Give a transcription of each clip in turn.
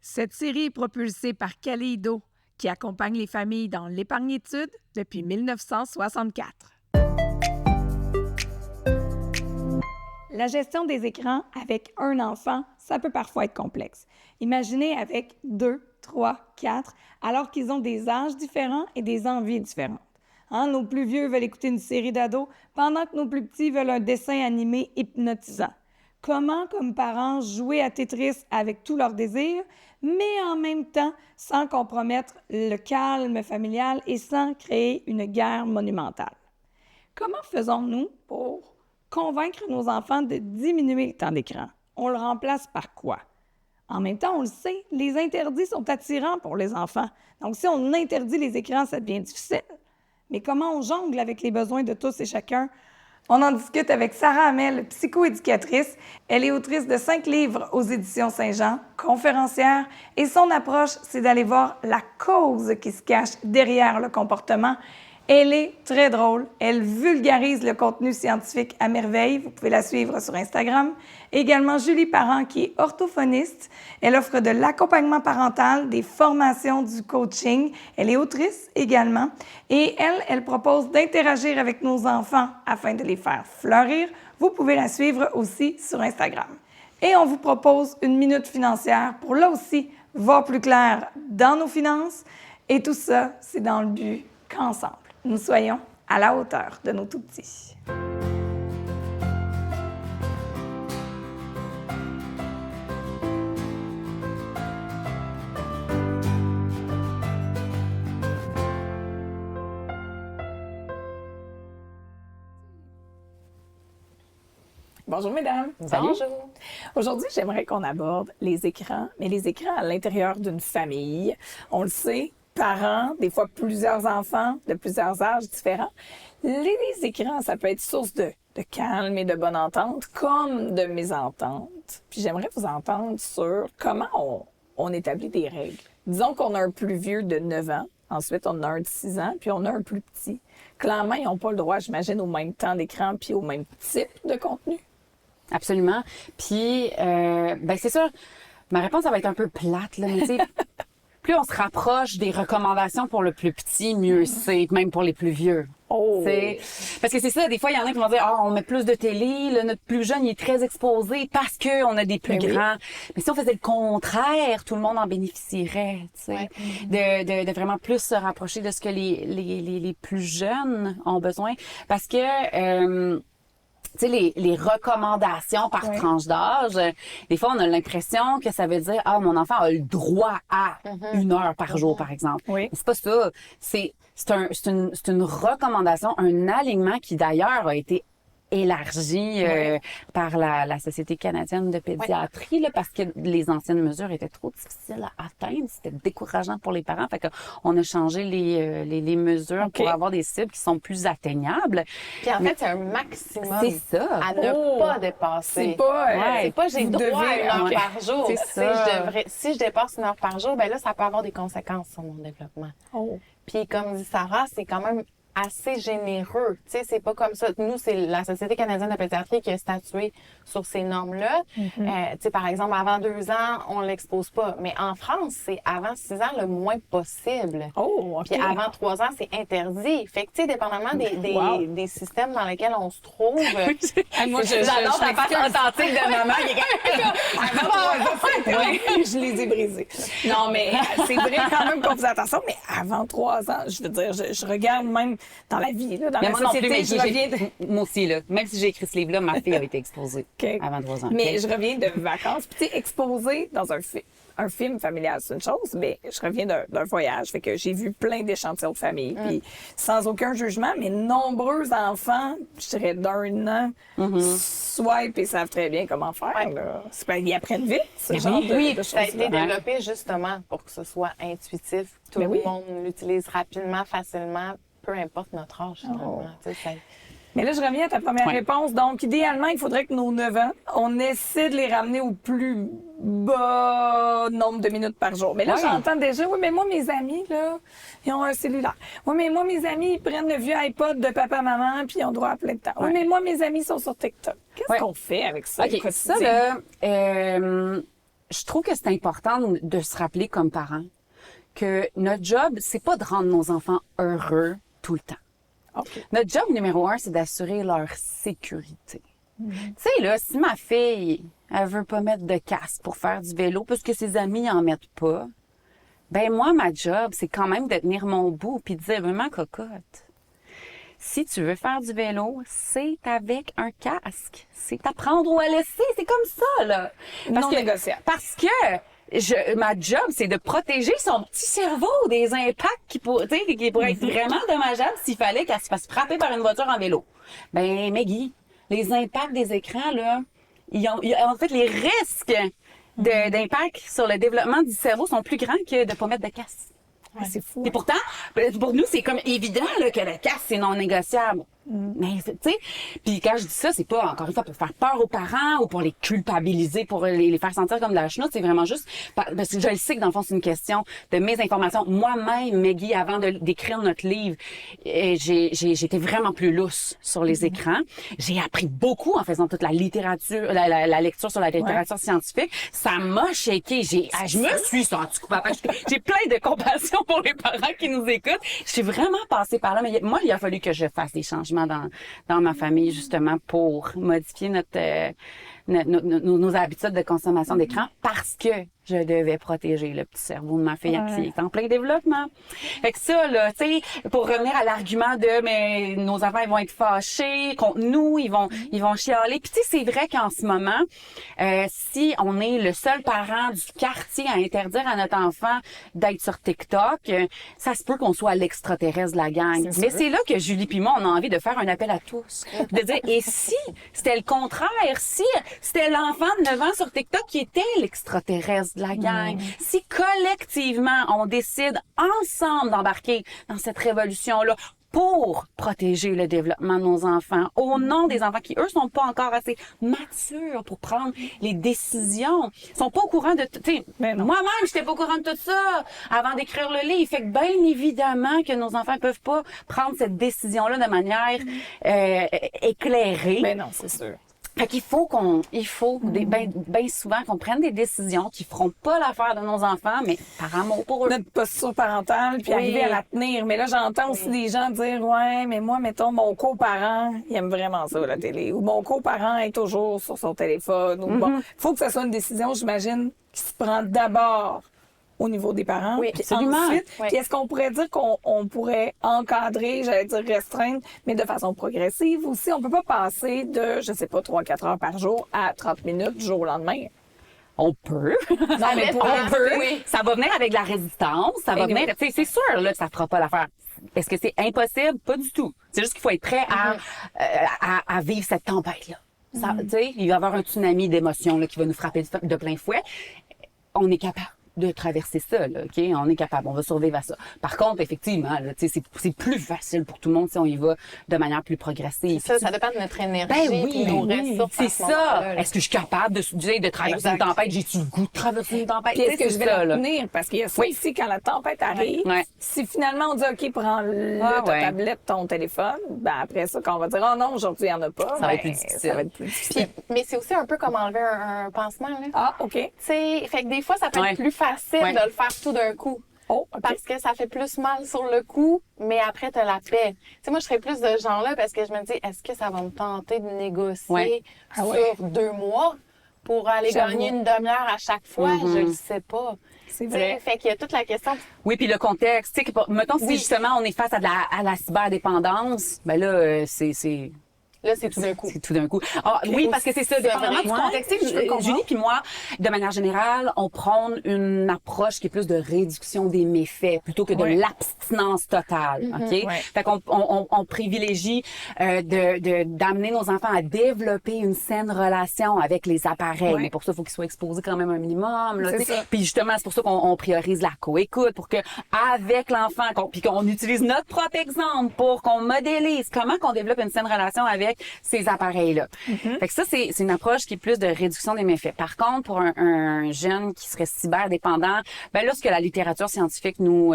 Cette série est propulsée par Kaleido, qui accompagne les familles dans l'épargne-études depuis 1964. La gestion des écrans avec un enfant, ça peut parfois être complexe. Imaginez avec 2, 3, 4, alors qu'ils ont des âges différents et des envies différentes. Nos plus vieux veulent écouter une série d'ados, pendant que nos plus petits veulent un dessin animé hypnotisant. Comment, comme parents, jouer à Tetris avec tous leurs désirs, mais en même temps sans compromettre le calme familial et sans créer une guerre monumentale? Comment faisons-nous pour convaincre nos enfants de diminuer le temps d'écran? On le remplace par quoi? En même temps, on le sait, les interdits sont attirants pour les enfants. Donc, si on interdit les écrans, ça devient difficile. Mais comment on jongle avec les besoins de tous et chacun? On en discute avec Sarah Hamel, psychoéducatrice. Elle est autrice de 5 livres aux éditions Saint-Jean, conférencière, et son approche, c'est d'aller voir la cause qui se cache derrière le comportement. Elle est très drôle. Elle vulgarise le contenu scientifique à merveille. Vous pouvez la suivre sur Instagram. Également Julie Parent, qui est orthophoniste. Elle offre de l'accompagnement parental, des formations, du coaching. Elle est autrice également. Et elle propose d'interagir avec nos enfants afin de les faire fleurir. Vous pouvez la suivre aussi sur Instagram. Et on vous propose une minute financière pour là aussi voir plus clair dans nos finances. Et tout ça, c'est dans le but qu'ensemble, nous soyons à la hauteur de nos tout-petits. Bonjour mesdames. Salut. Bonjour. Aujourd'hui, j'aimerais qu'on aborde les écrans, mais les écrans à l'intérieur d'une famille. On le sait, parents, des fois plusieurs enfants de plusieurs âges différents. Les écrans, ça peut être source de calme et de bonne entente, comme de mésentente. Puis j'aimerais vous entendre sur comment on établit des règles. Disons qu'on a un plus vieux de 9 ans, ensuite on a un de 6 ans, puis on a un plus petit. Clairement, ils n'ont pas le droit, j'imagine, au même temps d'écran puis au même type de contenu. Absolument. Puis, c'est sûr, ma réponse, ça va être un peu plate, là, mais tu sais, plus on se rapproche des recommandations pour le plus petit, mieux c'est, même pour les plus vieux. Oh! T'sais. Parce que c'est ça, des fois, il y en a qui vont dire, on met plus de télé, là, notre plus jeune, il est très exposé parce qu'on a des plus grands. Mais si on faisait le contraire, tout le monde en bénéficierait, tu sais. De vraiment plus se rapprocher de ce que les plus jeunes ont besoin. Parce que, tu sais, les recommandations par tranche d'âge, des fois, on a l'impression que ça veut dire, mon enfant a le droit à 1 heure par jour, par exemple. Oui. Mais c'est pas ça. C'est une recommandation, un alignement qui, d'ailleurs, a été élargi par la Société canadienne de pédiatrie, là, parce que les anciennes mesures étaient trop difficiles à atteindre. C'était décourageant pour les parents. Fait qu'on a changé les mesures pour avoir des cibles qui sont plus atteignables. Puis en fait, c'est un maximum C'est ça. à ne pas dépasser. C'est pas j'ai droit à 1 heure ouais. par jour. C'est ça. Si je dépasse 1 heure par jour, ben là, ça peut avoir des conséquences sur mon développement. Puis comme dit Sarah, c'est quand même assez généreux. Tu sais, c'est pas comme ça. Nous, c'est la Société canadienne de pédiatrie qui a statué sur ces normes-là. Tu sais, par exemple, avant 2 ans, on l'expose pas. Mais en France, c'est avant 6 ans le moins possible. Puis avant 3 ans, c'est interdit. Fait que, tu sais, dépendamment des systèmes dans lesquels on se trouve. Moi, j'adore ta face authentique de maman. Je les ai brisés. Non, mais c'est vrai quand même qu'on faisait attention. Mais avant 3 ans, je veux dire, je regarde même dans la vie, là, dans la société, moi aussi, là. Même si j'ai écrit ce livre-là, ma fille a été exposée avant 3 ans. Mais je reviens de vacances. Puis, tu sais, exposée dans un film familial, c'est une chose, mais je reviens d'un voyage. Fait que j'ai vu plein d'échantillons de famille. Puis, sans aucun jugement, mais nombreux enfants, je dirais d'1 an, swipe et savent très bien comment faire. Là. Ils apprennent vite, ce genre de choses. Ça a été développé justement pour que ce soit intuitif. Tout le monde l'utilise rapidement, facilement, peu importe notre âge, finalement. Mais là, je reviens à ta première réponse. Donc, idéalement, il faudrait que nos 9 ans, on essaie de les ramener au plus bas nombre de minutes par jour. Mais là, j'entends déjà, mais moi, mes amis, là, ils ont un cellulaire. Mais moi, mes amis, ils prennent le vieux iPod de papa-maman, puis ils ont droit à plein de temps. Mais moi, mes amis sont sur TikTok. Qu'est-ce qu'on fait avec ça? OK, ça, là, je trouve que c'est important de se rappeler comme parents que notre job, c'est pas de rendre nos enfants heureux tout le temps. OK. Notre job numéro 1, c'est d'assurer leur sécurité. Tu sais, là, si ma fille, elle veut pas mettre de casque pour faire du vélo parce que ses amis en mettent pas, ben moi, ma job, c'est quand même de tenir mon bout puis de dire, maman cocotte, si tu veux faire du vélo, c'est avec un casque. C'est apprendre ou à laisser. C'est comme ça, là. Non négociable. Parce que ma job, c'est de protéger son petit cerveau des impacts qui pourraient être vraiment dommageables s'il fallait qu'elle se fasse frapper par une voiture en vélo. Ben, Maggie, les impacts des écrans, là, en fait, les risques d'impact sur le développement du cerveau sont plus grands que de pas mettre de casque. Ouais, c'est fou. Et pourtant, pour nous, c'est comme évident là, que le casque, c'est non négociable. Mais, tu sais, puis quand je dis ça, c'est pas, encore une fois, pour faire peur aux parents ou pour les culpabiliser, pour les faire sentir comme de la chenoute. C'est vraiment juste, parce que je le sais que dans le fond, c'est une question de mes informations. Moi-même, Maggie, avant d'écrire notre livre, j'étais vraiment plus lousse sur les écrans. J'ai appris beaucoup en faisant toute la littérature, la lecture sur la littérature scientifique. Ça m'a shaké. Je me suis sentie coupable. J'ai plein de compassion pour les parents qui nous écoutent. Je suis vraiment passée par là, mais moi, il a fallu que je fasse des changements dans ma famille, justement, pour modifier nos habitudes de consommation d'écran parce que je devais protéger le petit cerveau de ma fille qui est en plein développement. Fait que ça, là, tu sais, pour revenir à l'argument de, mais nos enfants, ils vont être fâchés contre nous, ils vont chialer. Puis tu sais, c'est vrai qu'en ce moment, si on est le seul parent du quartier à interdire à notre enfant d'être sur TikTok, ça se peut qu'on soit l'extraterrestre de la gang. Mais c'est là que Julie puis moi, on a envie de faire un appel à tous. De dire, et si c'était le contraire? Si c'était l'enfant de 9 ans sur TikTok qui était l'extraterrestre de la gang. Si collectivement, on décide ensemble d'embarquer dans cette révolution-là pour protéger le développement de nos enfants, au nom des enfants qui, eux, sont pas encore assez matures pour prendre les décisions. Ils sont pas au courant de... Tu sais, moi-même, j'étais pas au courant de tout ça avant d'écrire le livre. Fait que bien évidemment que nos enfants peuvent pas prendre cette décision-là de manière éclairée. Mais non, c'est sûr. Fait qu'il faut bien souvent qu'on prenne des décisions qui feront pas l'affaire de nos enfants, mais par amour pour eux. Notre posture parentale, puis arriver à la tenir. Mais là, j'entends aussi des gens dire, ouais, mais moi, mettons, mon coparent, il aime vraiment ça, la télé. Ou mon coparent est toujours sur son téléphone. Ou bon, faut que ce soit une décision, j'imagine, qui se prend d'abord au niveau des parents. Oui, puis absolument. ensuite, Oui. puis est-ce qu'on pourrait dire qu'on pourrait encadrer, j'allais dire restreindre, mais de façon progressive aussi? On peut pas passer de, je sais pas, 3-4 heures par jour à 30 minutes du jour au lendemain. On peut. Non, mais pour on peut. oui. Ça va venir avec de la résistance. Ça va venir. Tu sais, c'est sûr là que ça fera pas l'affaire. Est-ce que c'est impossible? Pas du tout. C'est juste qu'il faut être prêt à vivre cette tempête-là. Ça, tu sais, il va y avoir un tsunami d'émotions là qui va nous frapper de plein fouet. On est capable de traverser ça, là, OK? On est capable, on va survivre à ça. Par contre, effectivement, là, c'est plus facile pour tout le monde si on y va de manière plus progressive. Ça dépend de notre énergie Ben oui, et nos ressources. c'est ça. Est-ce que je suis capable de traverser une tempête? J'ai-tu le goût de traverser une tempête? Puis est-ce que je vais ça, la là. tenir? Parce qu'il y a ça aussi, quand la tempête arrive, si finalement on dit, OK, prends ta tablette, ton téléphone, ben après ça, quand on va dire, oh non, aujourd'hui, il n'y en a pas, Ça va être plus difficile. Ça va être plus difficile. Mais c'est aussi un peu comme enlever un pansement, là. Ah, OK. Tu sais, fait que des fois, ça peut être plus facile de le faire tout d'un coup. Oh, OK. Parce que ça fait plus mal sur le coup, mais après, t'as la paix. Tu sais, moi, je serais plus de ce genre-là parce que je me dis, est-ce que ça va me tenter de négocier sur 2 mois pour aller gagner une demi-heure à chaque fois? Je le sais pas. C'est vrai. Fait qu'il y a toute la question. Oui, puis le contexte, tu sais, mettons si justement on est face à la cyberdépendance, ben là, Là, c'est tout d'un coup. C'est tout d'un coup. Ah, oui, parce que c'est ça, dépendamment du contexte. Tu sais, Julie puis moi, de manière générale, on prône une approche qui est plus de réduction des méfaits plutôt que de l'abstinence totale. OK? Fait qu'on on privilégie d'amener nos enfants à développer une saine relation avec les appareils. Mais pour ça, il faut qu'ils soient exposés quand même un minimum. Là, puis justement, c'est pour ça qu'on priorise la co-écoute, pour que avec l'enfant, puis qu'on utilise notre propre exemple pour qu'on modélise comment qu'on développe une saine relation avec avec ces appareils-là. Fait que ça, c'est une approche qui est plus de réduction des méfaits. Par contre, pour un jeune qui serait cyberdépendant, ben là, ce que la littérature scientifique nous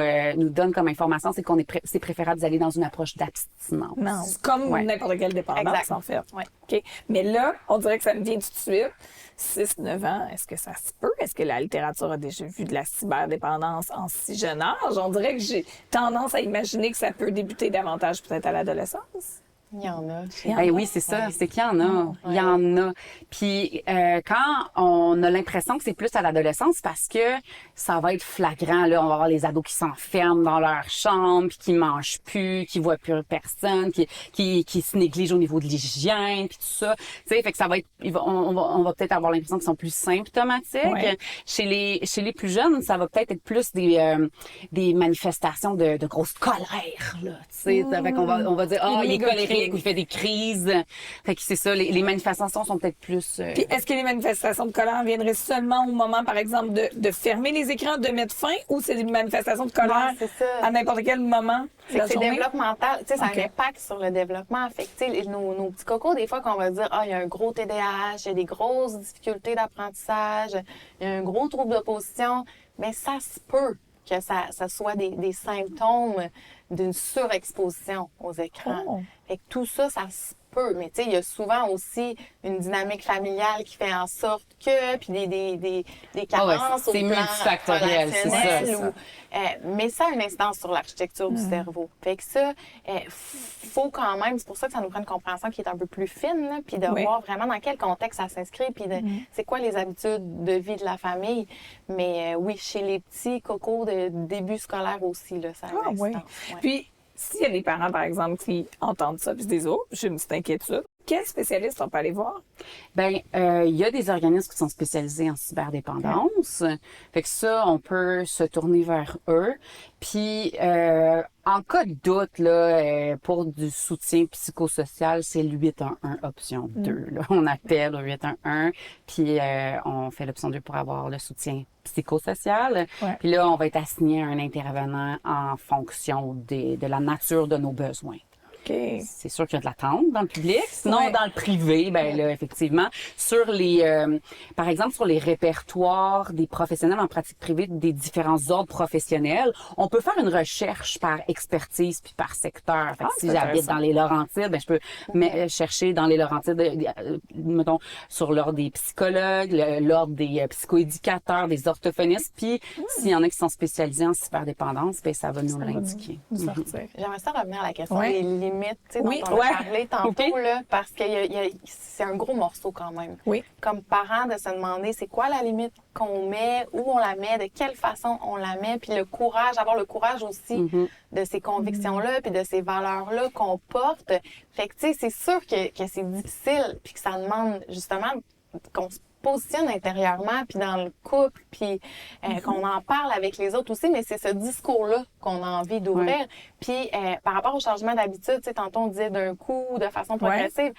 donne comme information, c'est c'est préférable d'aller dans une approche d'abstinence. Non, c'est comme n'importe quelle dépendance, Exact. en fait. Ouais. OK. Mais là, on dirait que ça me vient tout de suite. 6-9 ans, est-ce que ça se peut? Est-ce que la littérature a déjà vu de la cyberdépendance en si jeune âge? On dirait que j'ai tendance à imaginer que ça peut débuter davantage peut-être à l'adolescence. Il y en a. Ben oui, c'est ça. C'est qu'il y en a. Il y en a. Puis quand on a l'impression que c'est plus à l'adolescence, parce que ça va être flagrant, là, on va avoir les ados qui s'enferment dans leur chambre, puis qui mangent plus, qui voient plus personne, qui se négligent au niveau de l'hygiène, puis tout ça. Tu sais, fait que ça va être, on va peut-être avoir l'impression qu'ils sont plus symptomatiques. Ouais. Chez les plus jeunes, ça va peut-être être plus des manifestations de grosse colère, là. Tu sais, fait qu'on on va dire, il est colérique, ou il fait des crises. Fait que c'est ça, les manifestations sont peut-être plus... Puis est-ce que les manifestations de colère viendraient seulement au moment, par exemple, de fermer les écrans, de mettre fin, ou c'est des manifestations de colère Non, c'est ça. à n'importe quel moment de C'est la que c'est journée? développemental. Tu sais, ça OK. a un impact sur le développement. Fait que, tu sais, nos petits cocos, des fois, qu'on va dire, il y a un gros TDAH, il y a des grosses difficultés d'apprentissage, il y a un gros trouble d'opposition. Mais ça se peut que ça soit des symptômes d'une surexposition aux écrans. Oh. Fait que tout ça, ça se peut. Mais tu sais, il y a souvent aussi une dynamique familiale qui fait en sorte que, puis des carences au c'est plan multifactoriel, c'est ça, relationnel c'est ça. mais ça a une incidence sur l'architecture du cerveau. Fait que ça, faut quand même, c'est pour ça que ça nous prend une compréhension qui est un peu plus fine, là, puis de Oui. voir vraiment dans quel contexte ça s'inscrit, puis c'est quoi les habitudes de vie de la famille. Mais oui, chez les petits cocos de début scolaire aussi, là, ça a Ah une oui. incidence. Ouais. Puis, s'il y a des parents, par exemple, qui entendent ça, puis se disent, oh, j'ai une petite inquiétude, quel spécialiste on peut aller voir? Ben, il y a des organismes qui sont spécialisés en cyberdépendance. Fait que ça, on peut se tourner vers eux. Puis, en cas de doute, là, pour du soutien psychosocial, c'est le 811 option 2. Là. On appelle au 811, puis on fait l'option 2 pour avoir le soutien psychosocial. Ouais. Puis là, on va être assigné à un intervenant en fonction de la nature de nos besoins. OK. C'est sûr qu'il y a de l'attente dans le public. Sinon, Ouais. dans le privé, ben là, effectivement, sur par exemple, sur les répertoires des professionnels en pratique privée des différents ordres professionnels, on peut faire une recherche par expertise puis par secteur. Fait que si c'est j'habite intéressant. dans les Laurentides, ben je peux chercher dans les Laurentides, mettons, sur l'ordre des psychologues, l'ordre des psychoéducateurs, des orthophonistes, puis s'il y en a qui sont spécialisés en cyberdépendance, ben ça va nous l'indiquer. Nous sortir. J'aimerais ça revenir à la question Ouais. des limites, tu sais, dont Oui, on ouais. a parlé tantôt, OK. là, parce que c'est un gros morceau quand même. Oui. Comme parent, de se demander c'est quoi la limite qu'on met, où on la met, de quelle façon on la met, puis le courage, avoir le courage aussi de ces convictions-là, puis de ces valeurs-là qu'on porte. Fait que, tu sais, c'est sûr que c'est difficile, puis que ça demande justement qu'on se positionne intérieurement, puis dans le couple, puis qu'on en parle avec les autres aussi, mais c'est ce discours-là qu'on a envie d'ouvrir. Ouais. Puis par rapport au changement d'habitude, tu sais, tantôt on disait d'un coup, de façon progressive,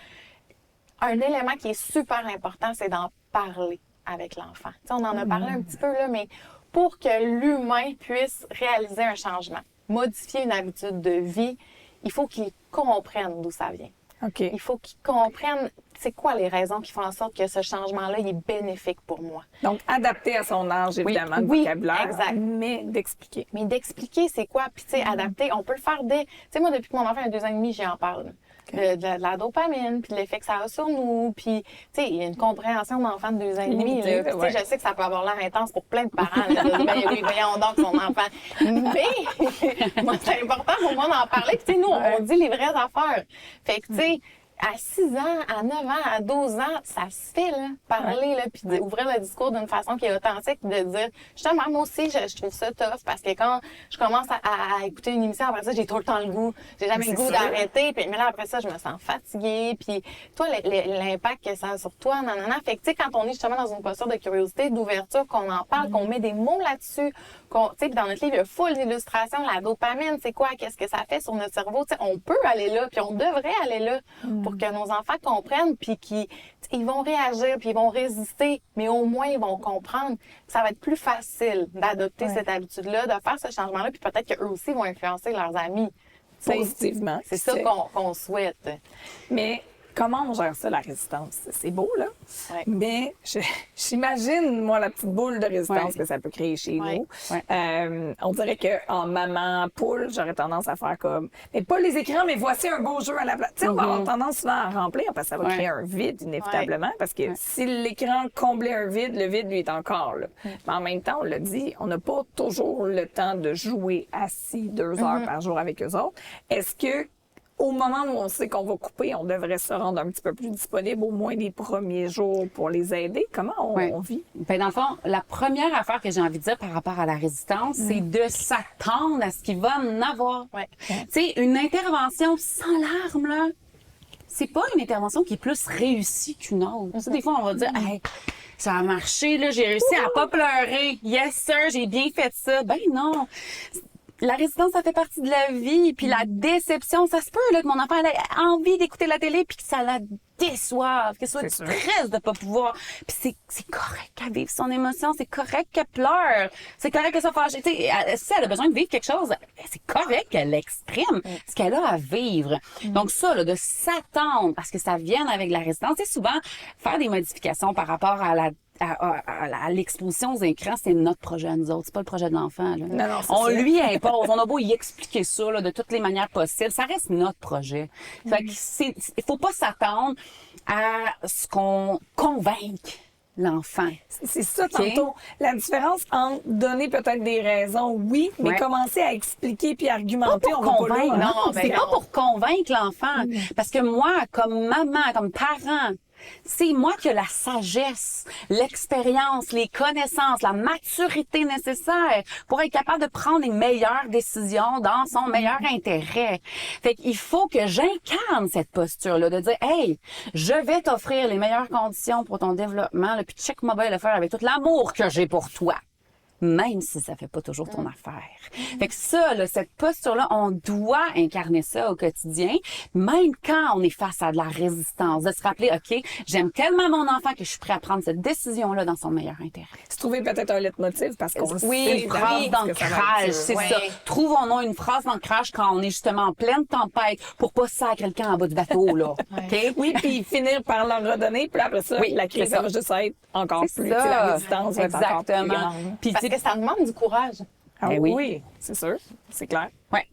un élément qui est super important, c'est d'en parler avec l'enfant. Tu sais, on en a parlé un petit peu, là, mais pour que l'humain puisse réaliser un changement, modifier une habitude de vie, il faut qu'il comprenne d'où ça vient. OK. Il faut qu'ils comprennent c'est quoi les raisons qui font en sorte que ce changement-là il est bénéfique pour moi. Donc, adapté à son âge, évidemment, le Oui, vocabulaire, exact. mais d'expliquer. Mais d'expliquer c'est quoi, puis tu sais, adapter, on peut le faire dès... Tu sais, moi, depuis que mon enfant a 2 ans et demi, j'en parle. De la dopamine, puis de l'effet que ça a sur nous, puis, tu sais, il y a une compréhension d'enfant de 2 ans et demi, Limitée, là. Puis, tu ouais. sais, je sais que ça peut avoir l'air intense pour plein de parents, là, de dire, ben oui, voyons donc son enfant. Mais, moi, c'est important pour moi d'en parler, puis tu sais, nous, on dit les vraies affaires. Fait que, tu sais, à 6 ans, à 9 ans, à 12 ans, ça se fait, là, parler, là, puis d'ouvrir le discours d'une façon qui est authentique, de dire, justement, moi aussi, je trouve ça tough, parce que quand je commence à écouter une émission, après ça, j'ai tout le temps le goût, j'ai jamais le goût d'arrêter, puis mais là, après ça, je me sens fatiguée, puis toi, l'impact que ça a sur toi, nanana. Fait que, tu sais, quand on est justement dans une posture de curiosité, d'ouverture, qu'on en parle, qu'on met des mots là-dessus, tu sais, dans notre livre, il y a full d'illustrations, la dopamine, c'est quoi, qu'est-ce que ça fait sur notre cerveau, tu sais, on peut aller là, puis on devrait aller là, pour que nos enfants comprennent, puis ils vont réagir, puis ils vont résister, mais au moins, ils vont comprendre que ça va être plus facile d'adopter cette habitude-là, de faire ce changement-là, puis peut-être qu'eux aussi vont influencer leurs amis. Tu sais, Positivement. c'est ça qu'on souhaite. Mais comment on gère ça, la résistance? C'est beau, là. Ouais. Mais j'imagine, moi, la petite boule de résistance Ouais. que ça peut créer chez Ouais. nous. Ouais. On dirait qu'en maman poule, j'aurais tendance à faire comme, mais pas les écrans, mais voici un beau jeu à la place. Tu sais, on va avoir tendance souvent à remplir parce que ça va Ouais. créer un vide, inévitablement. Parce que si l'écran comblait un vide, le vide, lui, est encore là. Mais en même temps, on l'a dit, on n'a pas toujours le temps de jouer assis 2 heures par jour avec eux autres. Est-ce que, au moment où on sait qu'on va couper, on devrait se rendre un petit peu plus disponible, au moins les premiers jours, pour les aider? Comment on vit? Ben, dans le fond, la première affaire que j'ai envie de dire par rapport à la résistance, c'est de s'attendre à ce qu'il va en avoir. Ouais. Tu sais, une intervention sans larmes, là, c'est pas une intervention qui est plus réussie qu'une autre. Tu sais, des fois, on va dire, hey, ça a marché, là, j'ai réussi à pas pleurer. Yes, sir, j'ai bien fait ça. Ben non. La résistance, ça fait partie de la vie. Puis la déception, ça se peut là, que mon enfant ait envie d'écouter la télé puis que ça la déçoive, qu'elle soit C'est sûr. triste de pas pouvoir. Puis c'est correct qu'elle vive son émotion, c'est correct qu'elle pleure, c'est correct qu'elle soit fâchée. Tu sais, si elle a besoin de vivre quelque chose, c'est correct qu'elle exprime ce qu'elle a à vivre. Donc ça, là, de s'attendre à ce que ça vienne avec la résistance, c'est souvent faire des modifications par rapport à l'exposition aux écrans, c'est notre projet à nous autres. C'est pas le projet de l'enfant. Là. Non, c'est On ça. lui impose. On a beau y expliquer ça là, de toutes les manières possibles. Ça reste notre projet. Fait que il faut pas s'attendre à ce qu'on convainque l'enfant. C'est ça, OK. tantôt. La différence entre donner peut-être des raisons, oui, mais Ouais. commencer à expliquer puis Pas argumenter, pour on va pas convaincre, là, hein? non. ben C'est pas non. pour convaincre l'enfant. Parce que moi, comme maman, comme parent, c'est moi qui ai la sagesse, l'expérience, les connaissances, la maturité nécessaire pour être capable de prendre les meilleures décisions dans son meilleur intérêt. Fait qu'il faut que j'incarne cette posture-là, de dire, hey, je vais t'offrir les meilleures conditions pour ton développement, là, puis check-moi bien le faire avec tout l'amour que j'ai pour toi. Même si ça fait pas toujours ton affaire. Fait que ça, là, cette posture-là, on doit incarner ça au quotidien, même quand on est face à de la résistance, de se rappeler, OK, j'aime tellement mon enfant que je suis prêt à prendre cette décision-là dans son meilleur intérêt. Se trouver peut-être un leitmotiv parce qu'on le Oui, sait une phrase d'avance que ça va être d'ancrage, dur. c'est Ouais. ça. Trouvons-nous une phrase d'ancrage quand on est justement en pleine tempête pour pas sacrer le camp en bas du bateau, là. OK? Oui, puis finir par leur redonner, puis après ça, Oui, la crise c'est ça. va juste être encore C'est plus. ça. Tu sais, la résistance va être encore plus Exactement. grande. Puis, Parce tu sais, que ça demande du courage. Ah Ben oui, oui. c'est sûr, c'est clair. ouais.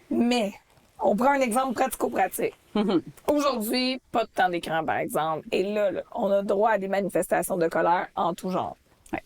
Mais, on prend un exemple pratico-pratique. Aujourd'hui, pas de temps d'écran, par exemple. Et là, on a droit à des manifestations de colère en tout genre. Ouais.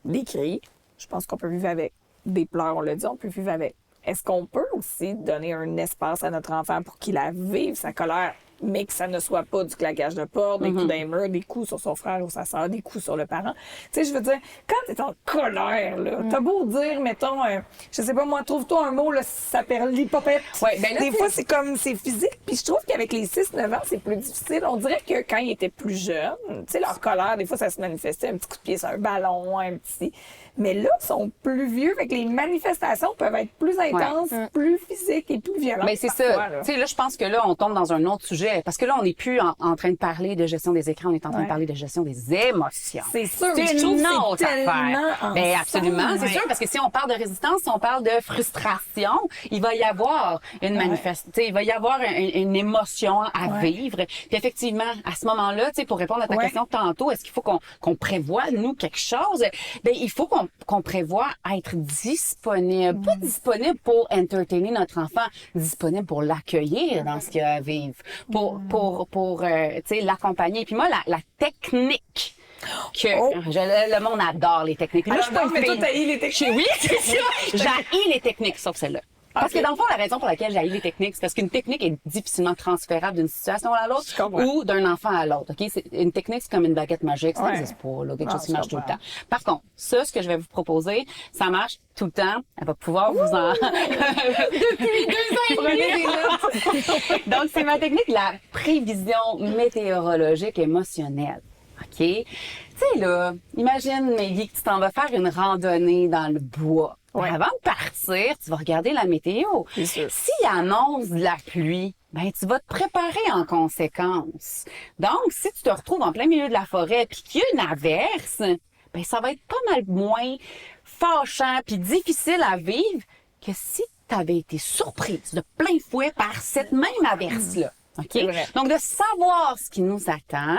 Des cris, je pense qu'on peut vivre avec. Des pleurs, on l'a dit, on peut vivre avec. Est-ce qu'on peut aussi donner un espace à notre enfant pour qu'il la vive, sa colère, mais que ça ne soit pas du claquage de porte, des coups d'un mur, des coups sur son frère ou sa soeur, des coups sur le parent? Tu sais, je veux dire, quand t'es en colère, là, t'as beau dire, mettons, je sais pas moi, trouve-toi un mot, là, ça s'appelle l'hypopète. Ouais, ben là, des c'est- fois, c'est comme, c'est physique. Puis je trouve qu'avec les 6-9 ans, c'est plus difficile. On dirait que quand ils étaient plus jeunes, tu sais, leur colère, des fois, ça se manifestait, un petit coup de pied sur un ballon, un petit... Mais là, ils sont plus vieux, fait que les manifestations peuvent être plus intenses, plus physiques et plus violentes. Mais c'est parfois, ça. là. Tu sais, là, je pense que là, on tombe dans un autre sujet. Parce que là, on n'est plus en train de parler de gestion des écrans, on est en train de Ouais. parler de gestion des émotions. C'est sûr, mais je C'est trouve une que c'est autre tellement affaire. Ben, absolument, ensemble. c'est sûr, parce que si on parle de résistance, si on parle de frustration, il va y avoir une manifestation, il va y avoir une émotion à vivre. Puis effectivement, à ce moment-là, tu sais, pour répondre à ta Ouais. question tantôt, est-ce qu'il faut qu'on prévoie, nous, quelque chose? Ben, il faut qu'on prévoie être disponible. Pas disponible pour entertainer notre enfant, disponible pour l'accueillir dans ce qu'il a à vivre, pour tu sais, l'accompagner. Puis moi, la technique que le monde adore les techniques. Puis là, je suis pas une mais toi, fille- t'as eu les techniques. Oui, c'est ça. J'haïs les techniques, sauf celle-là. Parce que dans le fond, la raison pour laquelle j'haïs les techniques, c'est parce qu'une technique est difficilement transférable d'une situation à l'autre Je comprends. ou d'un enfant à l'autre. Ok, une technique, c'est comme une baguette magique, ça Ouais. n'existe pas, là, quelque Non, chose qui je marche tout le comprends. temps. Par contre, ça, ce que je vais vous proposer, ça marche tout le temps. Elle va pouvoir vous en... Depuis 2 ans et Prenez des demi. notes. Donc, c'est ma technique, la prévision météorologique émotionnelle. OK? Tu sais, là, imagine, Maggie, que tu t'en vas faire une randonnée dans le bois. Ouais. Avant de partir, tu vas regarder la météo. C'est sûr. S'il annonce de la pluie, ben tu vas te préparer en conséquence. Donc, si tu te retrouves en plein milieu de la forêt puis qu'il y a une averse, ben ça va être pas mal moins fâchant puis difficile à vivre que si tu avais été surprise de plein fouet par cette même averse-là. OK? C'est vrai. Donc, de savoir ce qui nous attend,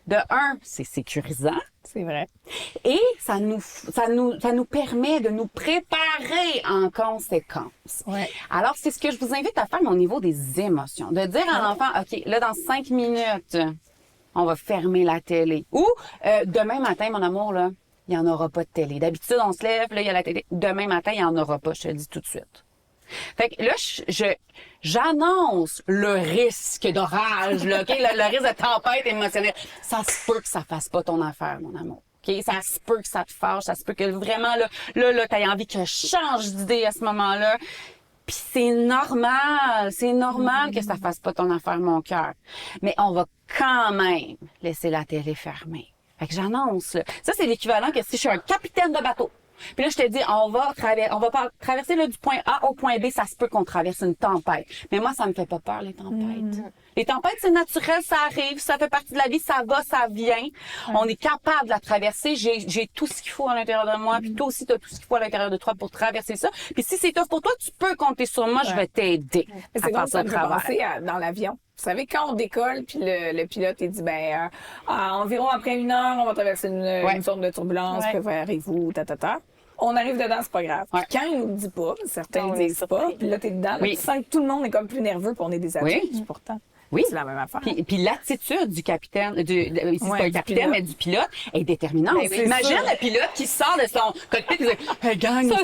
de un, c'est sécurisant. C'est vrai. Et ça nous permet de nous préparer en conséquence. Ouais. Alors, c'est ce que je vous invite à faire, mais au niveau des émotions. De dire à l'enfant, OK, là, dans 5 minutes, on va fermer la télé. Ou, demain matin, mon amour, là, il n'y en aura pas de télé. D'habitude, on se lève, là, il y a la télé. Demain matin, il n'y en aura pas, je te le dis tout de suite. Fait que là, j'annonce le risque d'orage, là, OK? Le risque de tempête émotionnelle. Ça se peut que ça fasse pas ton affaire, mon amour. OK? Ça se peut que ça te fâche, ça se peut que vraiment, là, t'aies envie que je change d'idée à ce moment-là. Puis c'est normal que ça fasse pas ton affaire, mon cœur. Mais on va quand même laisser la télé fermée. Fait que j'annonce, là. Ça, c'est l'équivalent que si je suis un capitaine de bateau. Puis là, je te dis, on va traverser là, du point A au point B, ça se peut qu'on traverse une tempête. Mais moi, ça me fait pas peur, les tempêtes. Les tempêtes, c'est naturel, ça arrive, ça fait partie de la vie, ça va, ça vient. On est capable de la traverser. J'ai tout ce qu'il faut à l'intérieur de moi, puis toi aussi, tu as tout ce qu'il faut à l'intérieur de toi pour traverser ça. Puis si c'est tough pour toi, tu peux compter sur moi, je vais t'aider à C'est faire comme ça ça au que je travers. pensais dans l'avion. Vous savez, quand on décolle, puis le pilote, il dit, environ après 1 heure, on va traverser une zone de turbulence, préparez-vous, On arrive dedans, c'est pas grave. Ouais. Quand il nous dit pas, certains On ne est disent pas, surpris. puis là, t'es dedans, là, Oui. tu sens que tout le monde est comme plus nerveux, puis on est des adultes, Oui. pourtant. Oui. C'est la même affaire. Puis l'attitude du capitaine, ici c'est pas un du capitaine, pilote. mais du pilote, est déterminante. Ben oui, Imagine c'est ça. le pilote qui sort de son cockpit et dit Hey gang, Ça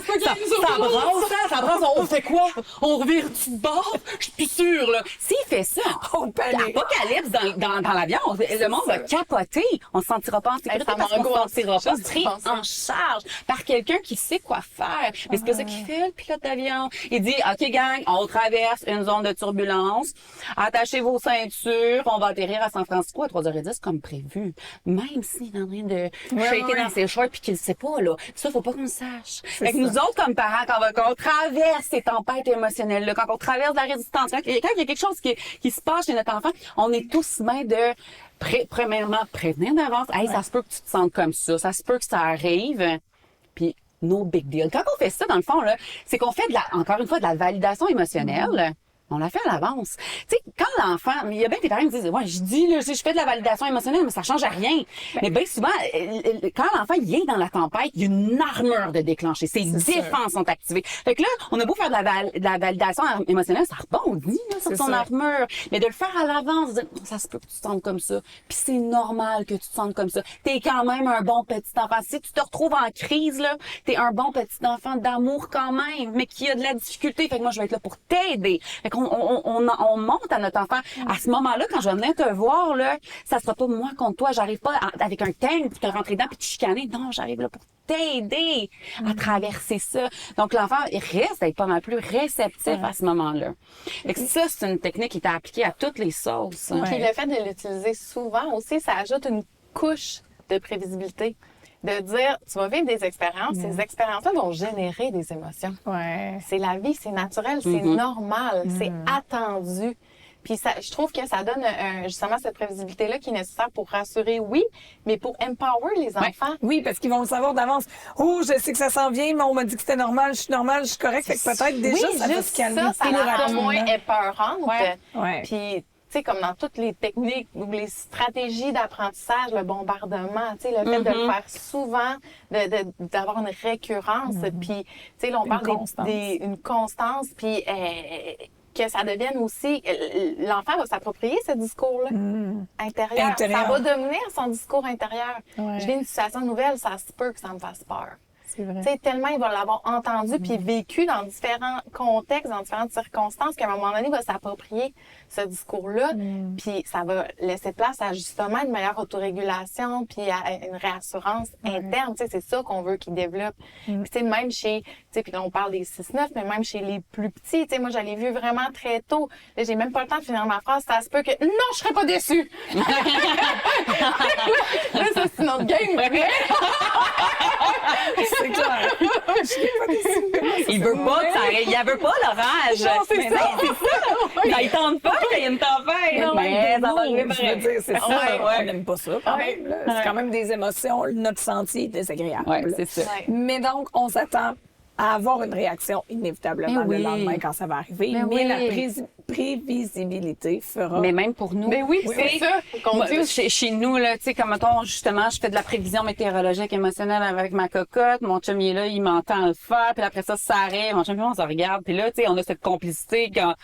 ça brasse, on fait quoi? On revire-tu de bord? Je suis plus sûre, là. S'il fait ça, On panique. apocalypse dans l'avion, le monde va capoter. On se sentira pas en sécurité ça parce qu'on se m'angoisse. sentira pas Juste pris penser. en charge par quelqu'un qui sait quoi faire. Mais c'est pas ça qu'il fait, le pilote d'avion. Il dit, OK, gang, on traverse une zone de turbulence. Attachez vos ceintures. On va atterrir à San Francisco à 3h10 comme prévu. Même s'il est en train de shaker dans ses shorts puis qu'il le sait pas, là. Ça, faut pas qu'on le sache. Fait que nous autres, comme parents, quand on traverse ces tempêtes émotionnelles-là, quand on traverse la résistance, quand il y a quelque chose qui se passe chez notre enfant, on est tous mains de premièrement, prévenir d'avance. Hey, ça se peut que tu te sentes comme ça se peut que ça arrive. Puis, no big deal. Quand on fait ça, dans le fond, là, c'est qu'on fait encore une fois, de la validation émotionnelle. On la fait à l'avance. Tu sais, quand l'enfant, il y a bien des parents qui me disent, ouais, je dis, là, je fais de la validation émotionnelle, mais ça change à rien. Mais bien souvent, quand l'enfant, il est dans la tempête, il y a une armure de déclencher. Ses défenses sont activées. Fait que là, on a beau faire de la validation émotionnelle, ça rebondit, là, sur son armure. Mais de le faire à l'avance, de dire, ça se peut que tu te sentes comme ça. Puis c'est normal que tu te sentes comme ça. T'es quand même un bon petit enfant. Si tu te retrouves en crise, là, t'es un bon petit enfant d'amour quand même, mais qui a de la difficulté. Fait que moi, je vais être là pour t'aider. Fait on monte à notre enfant. À ce moment-là, quand je vais venir te voir, là, ça sera pas moi contre toi. J'arrive pas avec un thème pour te rentrer dedans puis te chicaner. Non, j'arrive là pour t'aider à traverser ça. Donc, l'enfant, il reste d'être pas mal plus réceptif à ce moment-là. Fait que ça, c'est une technique qui est appliquée à toutes les sauces. Puis le fait de l'utiliser souvent aussi, ça ajoute une couche de prévisibilité. De dire, tu vas vivre des expériences, ces expériences-là vont générer des émotions. Ouais. C'est la vie, c'est naturel, c'est normal, c'est attendu. Puis ça, je trouve que ça donne justement cette prévisibilité-là qui est nécessaire pour rassurer, oui, mais pour empower les enfants. Oui, parce qu'ils vont le savoir d'avance. Oh, je sais que ça s'en vient, mais on m'a dit que c'était normal, je suis normale, je suis correcte. Fait que peut-être déjà, Oui, ça va juste se calmer ça plus la rend rapidement. moins épeurante. Ouais. Puis, tu sais, comme dans toutes les techniques ou les stratégies d'apprentissage, le bombardement, tu sais, le fait de le faire souvent, d'avoir une récurrence, puis, tu sais, là, on parle d'une constance, puis que ça devienne aussi, l'enfant va s'approprier ce discours-là intérieur. Ça va devenir son discours intérieur. Ouais. Je vis une situation nouvelle, ça se peut que ça me fasse peur. C'est vrai. Tu sais, tellement il va l'avoir entendu puis vécu dans différents contextes, dans différentes circonstances, qu'à un moment donné, il va s'approprier ce discours-là. Puis ça va laisser place à justement une meilleure autorégulation puis à une réassurance interne. Tu sais, c'est ça qu'on veut qu'il développe. Puis tu sais, même chez, tu sais, puis là, on parle des 6-9, mais même chez les plus petits, tu sais, moi, je l'ai vu vraiment très tôt. Là, j'ai même pas le temps de finir ma phrase. Ça se peut que, non, je serais pas déçue! Là, ça, c'est notre game. C'est clair. Il veut pas que ça arrive. Il veut pas l'orage. Non, c'est ça. C'est ça. Ça, il tente pas qu'il y ait une tempête. Non, mais ça va arriver je veux pareil. dire, c'est ça. Ouais, On n'aime pas ça quand même. là. C'est quand même des émotions. Notre sentier est désagréable. Ouais, c'est ça. Ouais. Mais donc, on s'attend à avoir une réaction inévitablement Mais le oui. lendemain quand ça va arriver. Mais Mais oui. la prévisibilité fera... Mais même pour nous. Mais oui, c'est ça qu'on Moi, dit. chez nous, là, tu sais, comme mettons, justement, je fais de la prévision météorologique émotionnelle avec ma cocotte. Mon chum, il est là, il m'entend le faire. Puis après ça arrive. Mon chum, on se regarde. Puis là, tu sais, on a cette complicité quand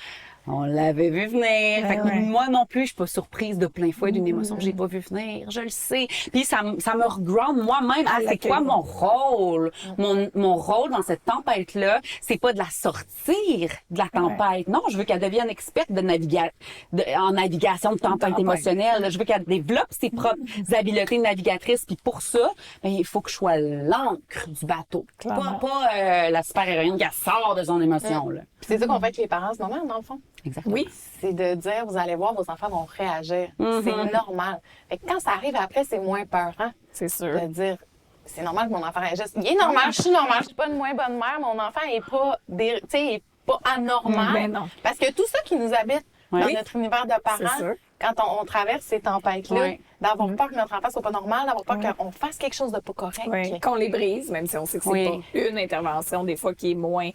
on l'avait vu venir. Fait que ouais. moi non plus, je suis pas surprise de plein fouet d'une émotion que j'ai pas vu venir. Je le sais. Puis ça me reground moi-même. Ah, c'est quoi mon rôle? Mon rôle dans cette tempête-là, c'est pas de la sortir de la tempête. Non, je veux qu'elle devienne experte en navigation de tempête émotionnelle. Je veux qu'elle développe ses propres habiletés de navigatrice. Puis pour ça, ben, il faut que je sois l'encre du bateau. Clairement. Pas la super-héroïne qui sort de son émotion, là. Puis c'est ça qu'on fait avec les parents en ce moment, dans le fond. Exactement. Oui. C'est de dire, vous allez voir, vos enfants vont réagir. C'est normal. Fait que quand ça arrive après, c'est moins peurant C'est sûr. de dire, c'est normal que mon enfant réagisse. Il est normal, je suis normale, je suis pas une moins bonne mère, mon enfant est pas, tu sais, il est pas anormal. Ben non. Parce que tout ça qui nous habite dans notre univers de C'est parents, sûr. quand on traverse ces tempêtes-là, Oui. d'avoir peur que notre enfant soit pas normal, d'avoir peur qu'on fasse quelque chose de pas correct. Oui, qu'on les brise, même si on sait que c'est Oui. pas une intervention, des fois, qui est moins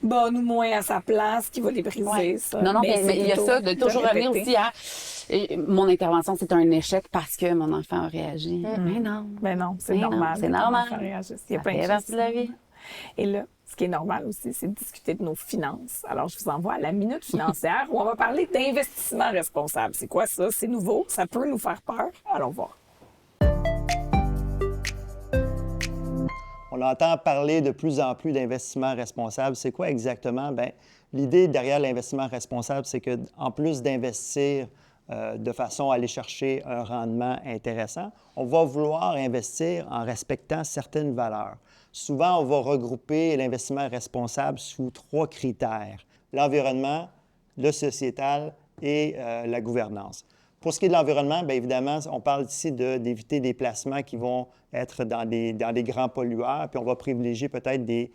bonne ou moins à sa place, qui va les briser, Ouais. ça. Non, mais c'est il y a plutôt ça, de toujours revenir répéter. aussi à mon intervention, c'est un échec parce que mon enfant a réagi. Mais non. Ben non, c'est Mais non, normal. c'est que ton normal. enfant réagisse. Il y a Ça plein fait de partie choses. de la vie. Et là, ce qui est normal aussi, c'est de discuter de nos finances. Alors, je vous envoie à la Minute financière où on va parler d'investissement responsable. C'est quoi ça? C'est nouveau. Ça peut nous faire peur. Allons voir. On entend parler de plus en plus d'investissement responsable. C'est quoi exactement? Bien, l'idée derrière l'investissement responsable, c'est qu'en plus d'investir de façon à aller chercher un rendement intéressant, on va vouloir investir en respectant certaines valeurs. Souvent, on va regrouper l'investissement responsable sous 3 critères: l'environnement, le sociétal et la gouvernance. Pour ce qui est de l'environnement, bien évidemment, on parle ici d'éviter des placements qui vont être dans des grands pollueurs, puis on va privilégier peut-être des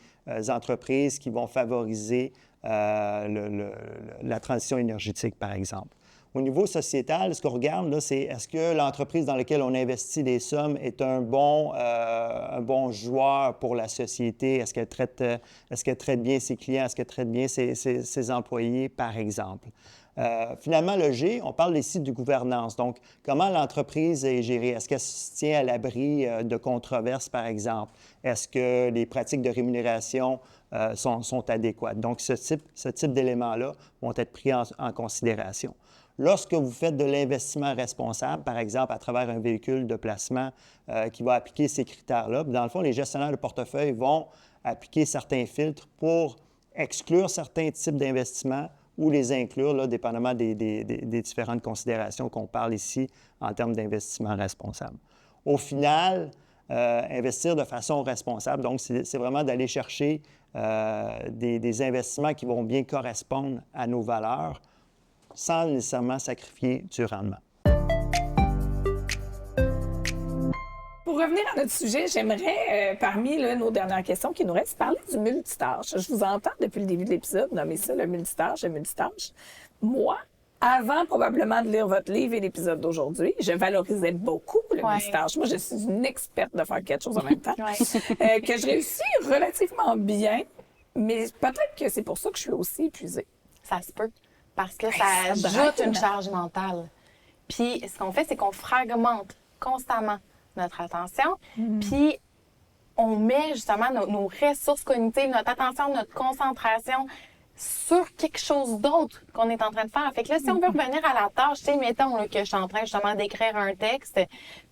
entreprises qui vont favoriser la transition énergétique, par exemple. Au niveau sociétal, ce qu'on regarde, là, c'est est-ce que l'entreprise dans laquelle on investit des sommes est un bon joueur pour la société? Est-ce qu'elle traite bien ses clients? Est-ce qu'elle traite bien ses employés, par exemple? Finalement, le G, on parle ici de gouvernance. Donc, comment l'entreprise est gérée? Est-ce qu'elle se tient à l'abri de controverses, par exemple? Est-ce que les pratiques de rémunération sont adéquates? Donc, ce type d'éléments-là vont être pris en considération. Lorsque vous faites de l'investissement responsable, par exemple à travers un véhicule de placement qui va appliquer ces critères-là, dans le fond, les gestionnaires de portefeuille vont appliquer certains filtres pour exclure certains types d'investissements ou les inclure, là, dépendamment des différentes considérations qu'on parle ici en termes d'investissement responsable. Au final, investir de façon responsable, donc c'est vraiment d'aller chercher des investissements qui vont bien correspondre à nos valeurs sans nécessairement sacrifier du rendement. Pour revenir à notre sujet, j'aimerais, parmi nos dernières questions qui nous restent, parler du multitâche. Je vous entends depuis le début de l'épisode nommer ça le multitâche. Moi, avant probablement de lire votre livre et l'épisode d'aujourd'hui, je valorisais beaucoup le multitâche. Moi, je suis une experte de faire quelque chose en même temps. Que je réussis relativement bien, mais peut-être que c'est pour ça que je suis aussi épuisée. Ça se peut. Parce que ça ça ajoute braque, une non? charge mentale. Puis, ce qu'on fait, c'est qu'on fragmente constamment notre attention. Puis, on met justement nos ressources cognitives, notre attention, notre concentration sur quelque chose d'autre qu'on est en train de faire. Fait que là, si on veut revenir à la tâche, tu sais, mettons là, que je suis en train justement d'écrire un texte,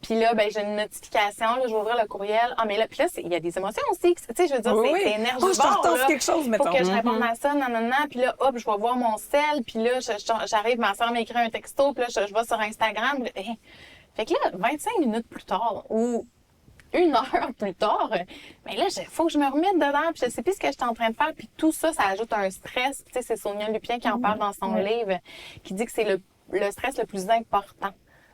puis là, ben j'ai une notification, là, je vais ouvrir le courriel. Ah, mais là, puis là, il y a des émotions aussi. Tu sais, je veux dire, c'est énergivore. Oh, je te retourne là. quelque chose, mettons. Faut que je réponde à ça, nanana. Puis là, hop, je vais voir mon sel. Puis là, j'arrive, ma soeur m'écrit un texto. Puis là, je vais sur Instagram. Fait que là, 25 minutes plus tard, ou 1 heure plus tard, mais là, il faut que je me remette dedans, puis je sais plus ce que je suis en train de faire, puis tout ça, ça ajoute un stress. Tu sais, c'est Sonia Lupien qui en parle dans son livre, qui dit que c'est le stress le plus important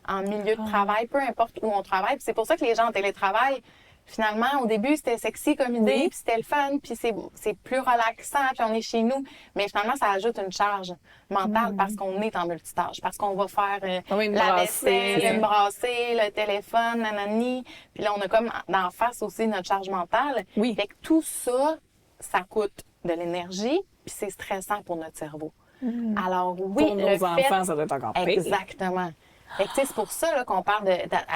en milieu de travail, peu importe où on travaille. Puis c'est pour ça que les gens en télétravail, finalement, au début, c'était sexy comme idée, puis c'était le fun, puis c'est plus relaxant, puis on est chez nous. Mais finalement, ça ajoute une charge mentale parce qu'on est en multitâche, parce qu'on va faire la vaisselle, brasser, le téléphone, nanani. Puis là, on a comme d'en face aussi notre charge mentale. Oui. Fait que tout ça, ça coûte de l'énergie, puis c'est stressant pour notre cerveau. Alors oui, Pour nos enfants, ça doit être encore pire. Exactement. Fait que, tu sais, c'est pour ça là, qu'on parle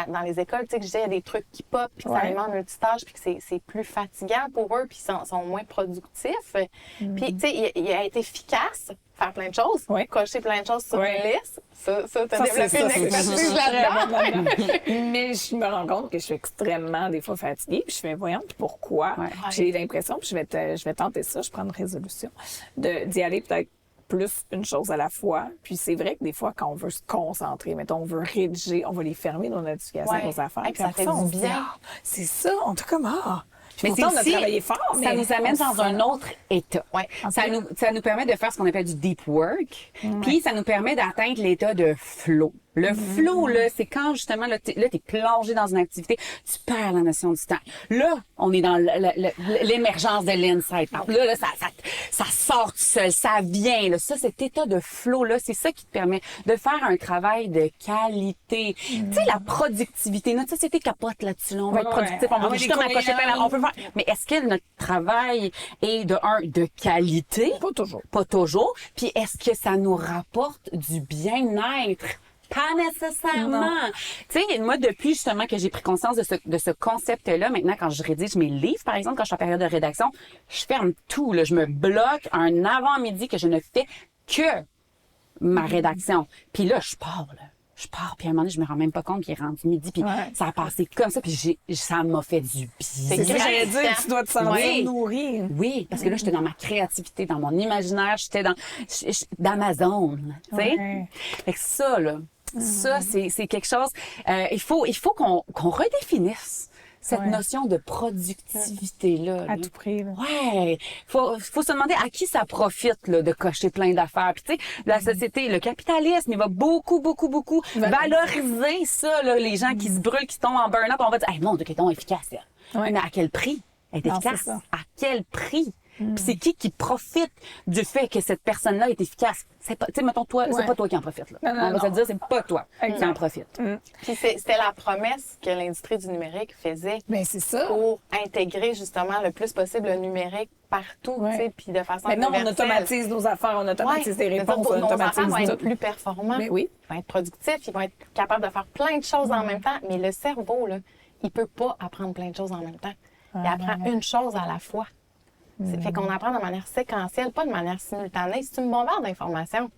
dans les écoles, tu sais, que je disais, il y a des trucs qui pop, puis que ça les met en multitâche, puis que c'est plus fatigant pour eux, puis ils sont moins productifs. Puis, tu sais, il a été efficace, faire plein de choses, cocher plein de choses sur une liste. Ça, t'as développé une expertise là-dedans. Mais je me rends compte que je suis extrêmement, des fois, fatiguée, puis je fais, voyons, puis pourquoi? J'ai l'impression, puis je vais tenter ça, je prends une résolution, d'y aller peut-être plus une chose à la fois. Puis c'est vrai que des fois, quand on veut se concentrer, mettons, on veut rédiger, on va les fermer, nos notifications, nos affaires. Puis ça après fait ça, on du se dit, bien. c'est ça, on est comme, Mais pourtant, on a aussi, travaillé fort, ça nous amène dans un autre état. Ouais. Ça nous permet de faire ce qu'on appelle du deep work, puis ça nous permet d'atteindre l'état de flow. Le flow, là, c'est quand justement, là, t'es plongé dans une activité, tu perds la notion du temps. Là, on est dans l'émergence de l'insight. Là, ça sort tout seul, ça vient. Là. Ça, cet état de flow-là, c'est ça qui te permet de faire un travail de qualité. Tu sais, la productivité, notre société capote là-dessus. Là. On va être productif, on va justement cocher plein, on peut faire. Mais est-ce que notre travail est de qualité? Pas toujours. Pas toujours. Puis est-ce que ça nous rapporte du bien-être? Pas nécessairement. Tu sais, moi, depuis justement que j'ai pris conscience de ce concept-là, maintenant, quand je rédige mes livres, par exemple, quand je suis en période de rédaction, je ferme tout, là. Je me bloque un avant-midi que je ne fais que ma rédaction. Puis là, je pars, puis à un moment donné, je me rends même pas compte qu'il est rendu midi, puis ça a passé comme ça, puis ça m'a fait du bien. C'est ça que j'allais dire, tu dois te sentir nourri. Oui, parce que là, j'étais dans ma créativité, dans mon imaginaire, j'étais dans ma zone, tu sais. Fait que ça, là, ça, c'est quelque chose, il faut qu'on redéfinisse cette notion de productivité-là. À tout prix, là. Ouais. Faut se demander à qui ça profite, là, de cocher plein d'affaires. Puis, tu sais, la société, le capitalisme, il va beaucoup valoriser ça, là, les gens qui se brûlent, qui tombent en burn-up. On va dire, hey, mon Dieu, qu'elle est donc efficace, elle. Mais à quel prix? Elle est efficace. À quel prix? Puis c'est qui profite du fait que cette personne-là est efficace? C'est pas, tu sais, mettons, toi, c'est pas toi qui en profite, là. On va se dire, c'est pas toi qui en profite. Puis c'était la promesse que l'industrie du numérique faisait. Ben, c'est ça. Pour intégrer, justement, le plus possible le numérique partout, tu sais, puis de façon Maintenant, on universelle. automatise nos affaires, on automatise des réponses, on nos enfants automatise vont être tout. plus performants, Mais oui. ils vont être productifs, ils vont être capables de faire plein de choses en même temps. Mais le cerveau, là, il peut pas apprendre plein de choses en même temps. Il apprend une chose à la fois. Fait qu'on apprend de manière séquentielle, pas de manière simultanée. Si tu me bombardes d'informations,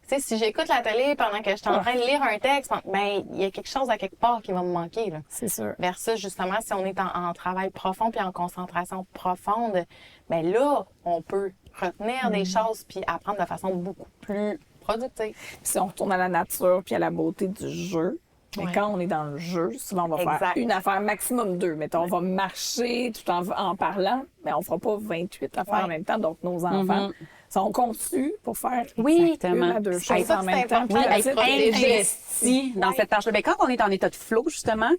tu sais, si j'écoute la télé pendant que je suis en train de lire un texte, ben il y a quelque chose à quelque part qui va me manquer, là. C'est sûr. Versus, justement, si on est en travail profond puis en concentration profonde, ben là, on peut retenir des choses puis apprendre de façon beaucoup plus productive. Puis si on retourne à la nature puis à la beauté du jeu, mais quand on est dans le jeu, souvent, on va faire une affaire, maximum 2. Mettons, on va marcher tout en parlant, mais on fera pas 28 affaires en même temps. Donc, nos enfants sont conçus pour faire une à deux choses en même temps. Oui, être investi dans cette tâche-là. Ben, quand on est en état de flow, justement,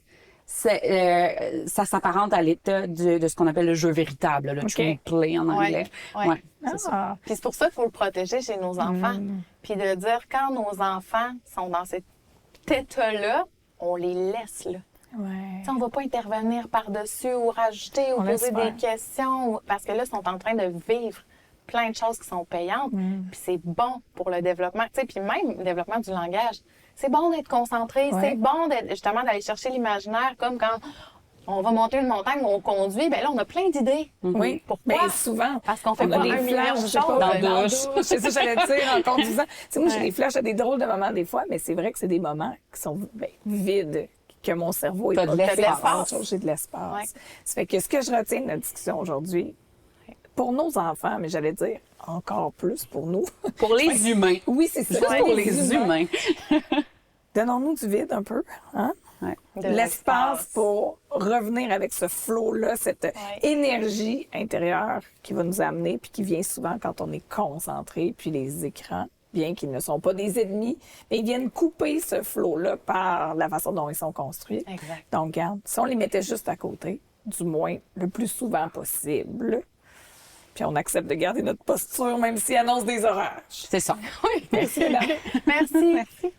ça s'apparente à l'état de ce qu'on appelle le jeu véritable, le true play en anglais. Ouais. C'est ça. Puis c'est pour ça qu'il faut le protéger chez nos enfants. Puis de dire, quand nos enfants sont dans cet état-là, on les laisse là. Ouais. On ne va pas intervenir par-dessus ou rajouter ou poser des questions parce que là, ils sont en train de vivre plein de choses qui sont payantes. Puis c'est bon pour le développement. Puis même le développement du langage. C'est bon d'être concentré. C'est bon justement d'aller chercher l'imaginaire comme quand on va monter une montagne où on conduit. Bien là, on a plein d'idées. Oui. Pourquoi? Mais souvent, parce qu'on fait on pas a des un million flashs, de je sais pas, choses dans la douche. C'est ça que j'allais dire en conduisant. Tu sais, moi, j'ai des flashs à des drôles de moments des fois, mais c'est vrai que c'est des moments qui sont vides, que mon cerveau est T'as pas de l'espace. J'ai de l'espace. Ça fait que ce que je retiens de notre discussion aujourd'hui, pour nos enfants, mais j'allais dire encore plus pour nous. Pour les humains. Oui, c'est ça. Juste pour les humains. Donnons-nous du vide un peu, hein? Ouais. De L'espace pour revenir avec ce flow-là, cette énergie intérieure qui va nous amener, puis qui vient souvent quand on est concentré, puis les écrans, bien qu'ils ne sont pas des ennemis, mais ils viennent couper ce flow-là par la façon dont ils sont construits. Exact. Donc, regarde, si on les mettait juste à côté, du moins le plus souvent possible, puis on accepte de garder notre posture, même s'ils annoncent des orages. C'est ça. Merci, Hélène. Merci.